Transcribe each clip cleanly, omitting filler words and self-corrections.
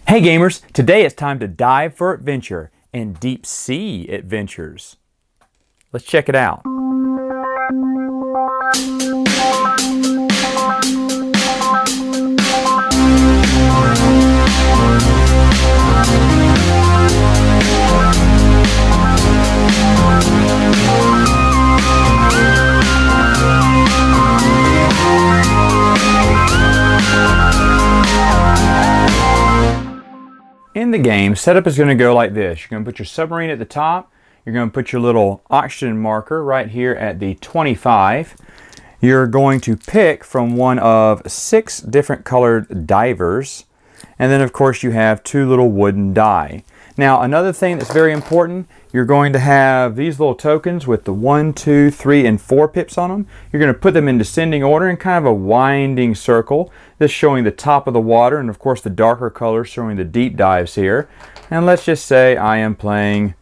Hey gamers, today it's time to dive for adventure and deep sea adventures. Let's check it out. In the game, setup is going to go like this. You're going to put your submarine at the top. You're going to put your little oxygen marker right here at the 25. You're going to pick from one of 6 different colored divers. And then of course you have 2 little wooden die. Now another thing that's very important, you're going to have these little tokens with the 1, 2, 3, and 4 pips on them. You're going to put them in descending order in kind of a winding circle. This showing the top of the water, and of course the darker colors showing the deep dives here. And let's just say I am playing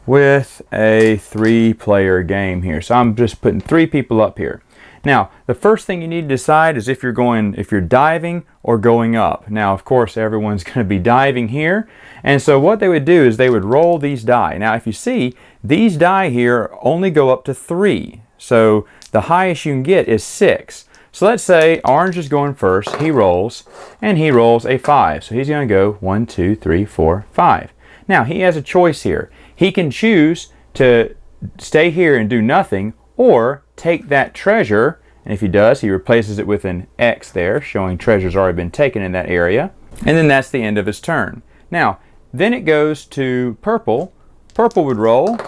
with a 3-player game here. So I'm just putting 3 people up here. Now, the first thing you need to decide is if you're diving or going up. Now, of course, everyone's going to be diving here. And so what they would do is they would roll these die. Now, if you see, these die here only go up to 3. So the highest you can get is 6. So let's say orange is going first. He rolls, and he rolls a 5. So he's going to go 1, 2, 3, 4, 5. Now, he has a choice here. He can choose to stay here and do nothing, or take that treasure, and if he does, he replaces it with an X there, showing treasure's already been taken in that area, and then that's the end of his turn. Now, then it goes to purple. Purple would roll,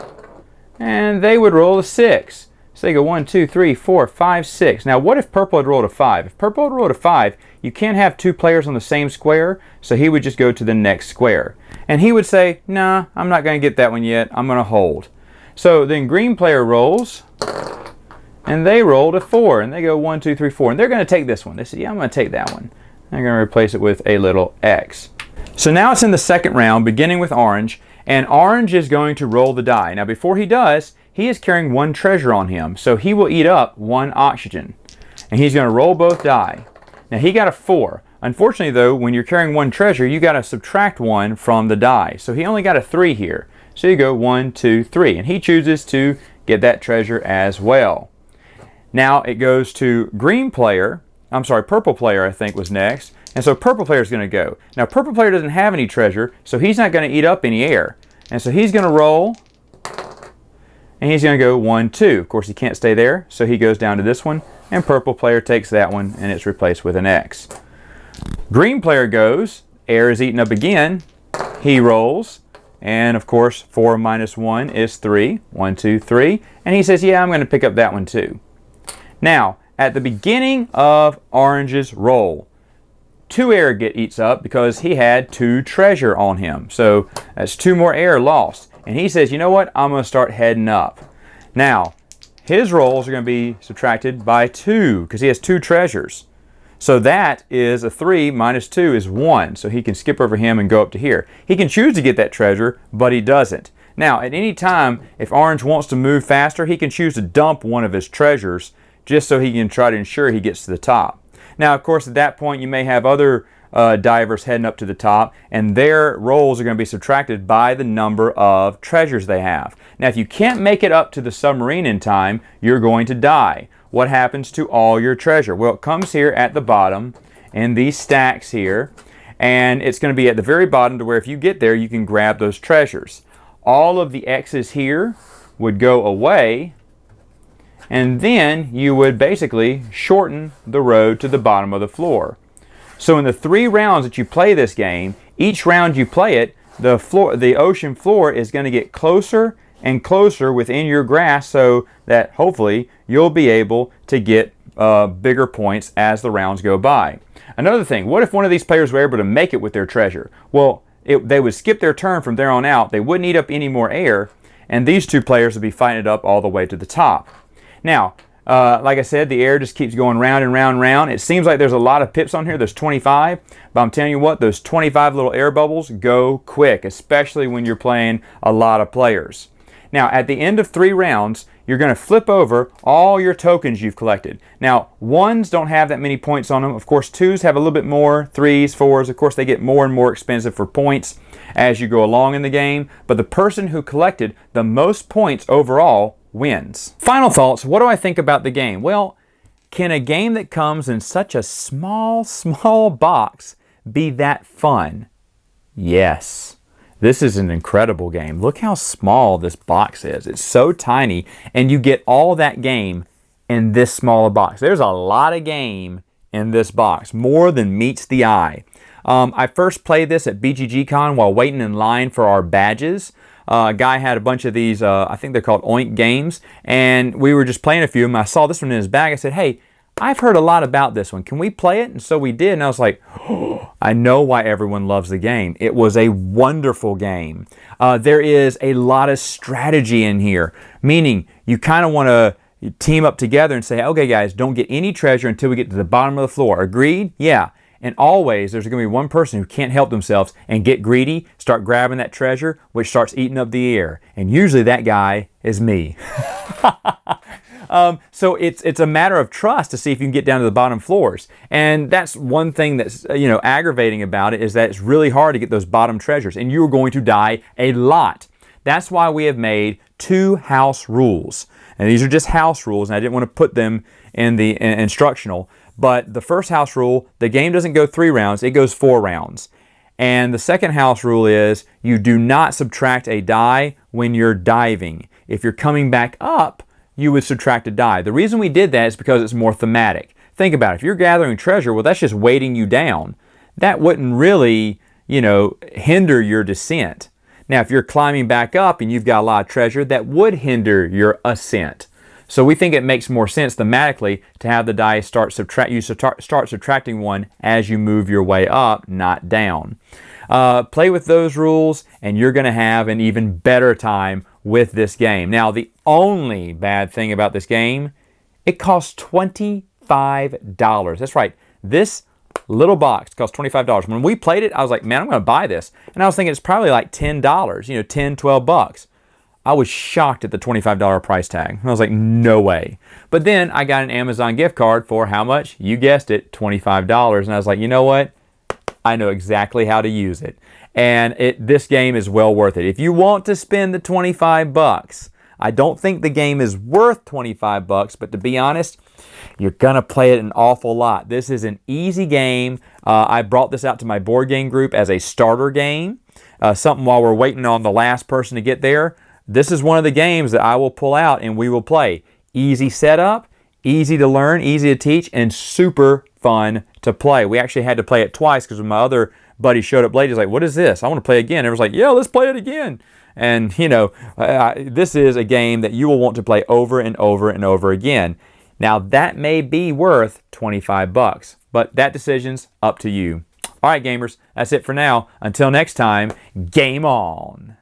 and they would roll a 6. So they go 1, 2, 3, 4, 5, 6. Now, what if purple had rolled a 5? If purple had rolled a 5, you can't have 2 players on the same square, so he would just go to the next square. And he would say, nah, I'm not going to get that one yet, I'm going to hold. So then green player rolls, and they rolled a 4, and they go 1, 2, 3, 4, and they're going to take this one. They say, yeah, I'm going to take that one. They're going to replace it with a little X. So now it's in the second round, beginning with orange, and orange is going to roll the die. Now before he does, he is carrying 1 treasure on him, so he will eat up 1 oxygen. And he's going to roll both die. Now he got a 4. Unfortunately though, when you're carrying 1 treasure, you got to subtract 1 from the die. So he only got a 3 here. So you go 1, 2, 3, and he chooses to get that treasure as well. Now it goes to purple player I think was next. And so purple player is going to go. Now purple player doesn't have any treasure, so he's not going to eat up any air. And so he's going to roll, and he's going to go 1, 2. Of course he can't stay there, so he goes down to this one, and purple player takes that one, and it's replaced with an X. Green player goes, air is eaten up again, he rolls, and of course 4 minus 1 is 3. 1, 2, 3. And he says, yeah, I'm going to pick up that one too. Now, at the beginning of orange's roll, 2 air eats up because he had 2 treasure on him. So that's 2 more air lost. And he says, you know what? I'm going to start heading up. Now, his rolls are going to be subtracted by 2 because he has 2 treasures. So that is a 3 minus 2 is 1. So he can skip over him and go up to here. He can choose to get that treasure, but he doesn't. Now, at any time, if orange wants to move faster, he can choose to dump one of his treasures just so he can try to ensure he gets to the top. Now, of course, at that point, you may have other divers heading up to the top, and their rolls are going to be subtracted by the number of treasures they have. Now, if you can't make it up to the submarine in time, you're going to die. What happens to all your treasure? Well, it comes here at the bottom in these stacks here, and it's going to be at the very bottom to where if you get there, you can grab those treasures. All of the X's here would go away, and then you would basically shorten the road to the bottom of the floor. So in the 3 rounds that you play this game, each round you play it, the ocean floor is going to get closer and closer within your grasp, so that hopefully you'll be able to get bigger points as the rounds go by. Another thing, what if one of these players were able to make it with their treasure? Well, they would skip their turn from there on out, they wouldn't eat up any more air, and these 2 players would be fighting it up all the way to the top. Now, like I said, the air just keeps going round and round and round. It seems like there's a lot of pips on here. There's 25, but I'm telling you what, those 25 little air bubbles go quick, especially when you're playing a lot of players. Now, at the end of 3 rounds, you're going to flip over all your tokens you've collected. Now, 1s don't have that many points on them. Of course, 2s have a little bit more, 3s, 4s. Of course, they get more and more expensive for points as you go along in the game. But the person who collected the most points overall wins. Final thoughts. What do I think about the game? Well, can a game that comes in such a small box be that fun? Yes. This is an incredible game. Look how small this box is. It's so tiny, and you get all that game in this smaller box. There's a lot of game in this box, more than meets the eye. I first played this at BGG-Con while waiting in line for our badges. A guy had a bunch of these, I think they're called Oink games, and we were just playing a few of them. I saw this one in his bag. I said, hey, I've heard a lot about this one. Can we play it? And so we did, and I was like, oh, I know why everyone loves the game. It was a wonderful game. There is a lot of strategy in here, meaning you kind of want to team up together and say, okay, guys, don't get any treasure until we get to the bottom of the floor. Agreed? Yeah. And always, there's going to be one person who can't help themselves and get greedy, start grabbing that treasure, which starts eating up the air. And usually that guy is me. So it's a matter of trust to see if you can get down to the bottom floors. And that's one thing that's aggravating about it, is that it's really hard to get those bottom treasures, and you're going to die a lot. That's why we have made 2 house rules. And these are just house rules, and I didn't want to put them in the instructional. But the first house rule, the game doesn't go 3 rounds, it goes 4 rounds. And the second house rule is you do not subtract a die when you're diving. If you're coming back up, you would subtract a die. The reason we did that is because it's more thematic. Think about it. If you're gathering treasure, well, that's just weighting you down. That wouldn't really, hinder your descent. Now, if you're climbing back up and you've got a lot of treasure, that would hinder your ascent. So we think it makes more sense thematically to have the die start subtracting 1 as you move your way up, not down. Play with those rules, and you're going to have an even better time with this game. Now, the only bad thing about this game, it costs $25. That's right. This little box costs $25. When we played it, I was like, man, I'm going to buy this. And I was thinking it's probably like $10, $10, $12. I was shocked at the $25 price tag. I was like, no way. But then I got an Amazon gift card for how much? You guessed it, $25. And I was like, you know what? I know exactly how to use it. And this game is well worth it. If you want to spend the $25, I don't think the game is worth $25, but to be honest, you're going to play it an awful lot. This is an easy game. I brought this out to my board game group as a starter game, something while we're waiting on the last person to get there. This is one of the games that I will pull out and we will play. Easy setup, easy to learn, easy to teach, and super fun to play. We actually had to play it twice because when my other buddy showed up late, he's like, what is this? I want to play again. Everyone's like, yeah, let's play it again. And, this is a game that you will want to play over and over and over again. Now, that may be worth $25, but that decision's up to you. All right, gamers, that's it for now. Until next time, game on.